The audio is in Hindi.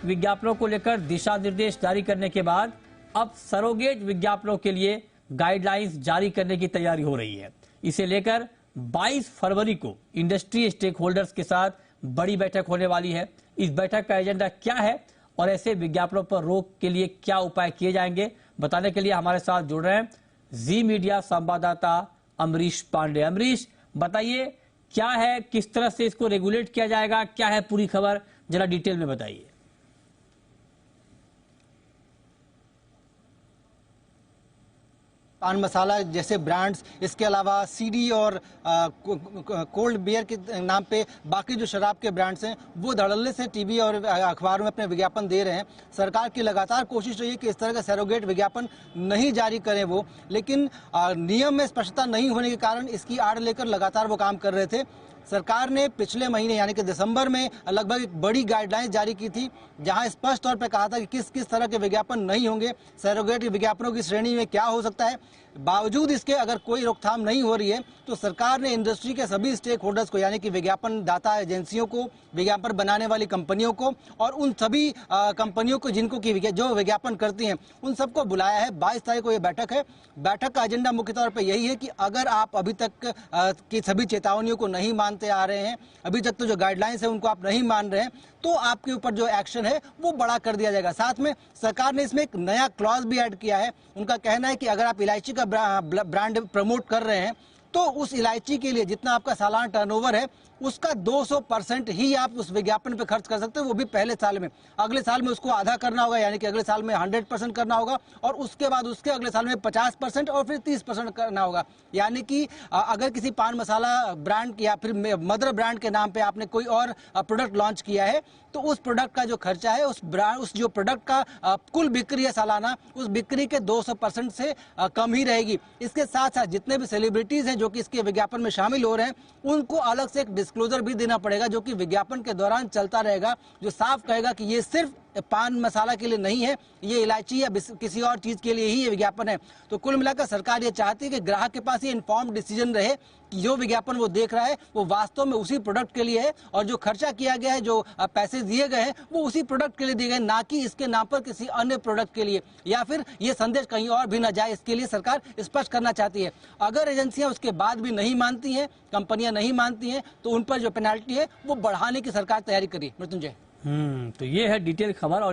विज्ञापनों को लेकर दिशा निर्देश जारी करने के बाद अब सरोगेट विज्ञापनों के लिए गाइडलाइंस जारी करने की तैयारी हो रही है। इसे लेकर 22 फरवरी को इंडस्ट्री स्टेक होल्डर्स के साथ बड़ी बैठक होने वाली है। इस बैठक का एजेंडा क्या है और ऐसे विज्ञापनों पर रोक के लिए क्या उपाय किए जाएंगे, बताने के लिए हमारे साथ जुड़ रहे हैं जी मीडिया संवाददाता अमरीश पांडे। अमरीश, बताइए क्या है, किस तरह से इसको रेगुलेट किया जाएगा, क्या है पूरी खबर, जरा डिटेल में बताइए। पान मसाला जैसे ब्रांड्स, इसके अलावा सीडी और कोल्ड बियर के नाम पे बाकी जो शराब के ब्रांड्स हैं वो धड़ल्ले से टीवी और अखबारों में अपने विज्ञापन दे रहे हैं। सरकार की लगातार कोशिश रही है कि इस तरह का सरोगेट विज्ञापन नहीं जारी करें वो, लेकिन नियम में स्पष्टता नहीं होने के कारण इसकी आड़ लेकर लगातार वो काम कर रहे थे। सरकार ने पिछले महीने यानी कि दिसंबर में लगभग एक बड़ी गाइडलाइन जारी की थी, जहां स्पष्ट तौर पर कहा था कि किस किस तरह के विज्ञापन नहीं होंगे, सरोगेट विज्ञापनों की श्रेणी में क्या हो सकता है। बावजूद इसके अगर कोई रोकथाम नहीं हो रही है तो सरकार ने इंडस्ट्री के सभी स्टेक होल्डर्स को यानी कि विज्ञापन दाता एजेंसियों को, विज्ञापन बनाने वाली कंपनियों को और उन सभी कंपनियों को जिनको की जो विज्ञापन करती हैं उन सबको बुलाया है। 22 तारीख को ये बैठक है। बैठक का एजेंडा मुख्य तौर पर यही है कि अगर आप अभी तक की सभी चेतावनियों को नहीं मानते आ रहे हैं, अभी तक तो जो गाइडलाइंस है उनको आप नहीं मान रहे हैं, तो आपके ऊपर जो एक्शन है वो बड़ा कर दिया जाएगा। साथ में सरकार ने इसमें एक नया क्लॉज भी ऐड किया है। उनका कहना है कि अगर आप इलायची का ब्रांड प्रमोट कर रहे हैं तो उस इलायची के लिए जितना आपका सालाना टर्नओवर है उसका 200% ही आप उस विज्ञापन पे खर्च कर सकते हैं, वो भी पहले साल में। अगले साल में उसको आधा करना होगा, यानी कि अगले साल में 100% करना होगा और उसके बाद उसके अगले साल में 50% और फिर 30% करना होगा। यानी कि अगर किसी पान मसाला ब्रांड या फिर मदर ब्रांड के नाम पे आपने कोई और प्रोडक्ट लॉन्च किया है तो उस प्रोडक्ट का जो खर्चा है उस जो प्रोडक्ट का कुल बिक्री है सालाना, उस बिक्री के 200% से कम ही रहेगी। इसके साथ साथ जितने भी सेलिब्रिटीज हैं जो कि इसके विज्ञापन में शामिल हो रहे हैं उनको अलग से एक डिस्क्लोजर भी देना पड़ेगा जो कि विज्ञापन के दौरान चलता रहेगा, जो साफ कहेगा कि ये सिर्फ पान मसाला के लिए नहीं है, ये इलायची या किसी और चीज के लिए ही ये विज्ञापन है। तो कुल मिलाकर सरकार ये चाहती है कि ग्राहक के पास ये इन्फॉर्म्ड डिसीजन रहे कि जो विज्ञापन वो देख रहा है वो वास्तव में उसी प्रोडक्ट के लिए है और जो खर्चा किया गया है, जो पैसे दिए गए हैं वो उसी प्रोडक्ट के लिए दिए गए, ना कि इसके नाम पर किसी अन्य प्रोडक्ट के लिए, या फिर ये संदेश कहीं और भी न जाए, इसके लिए सरकार स्पष्ट करना चाहती है। अगर एजेंसियां उसके बाद भी नहीं मानती हैं, कंपनियां नहीं मानती हैं, तो उन पर जो पेनल्टी है वो बढ़ाने की सरकार तैयारी करी। मृत्युंजय, तो ये है डिटेल खबर। और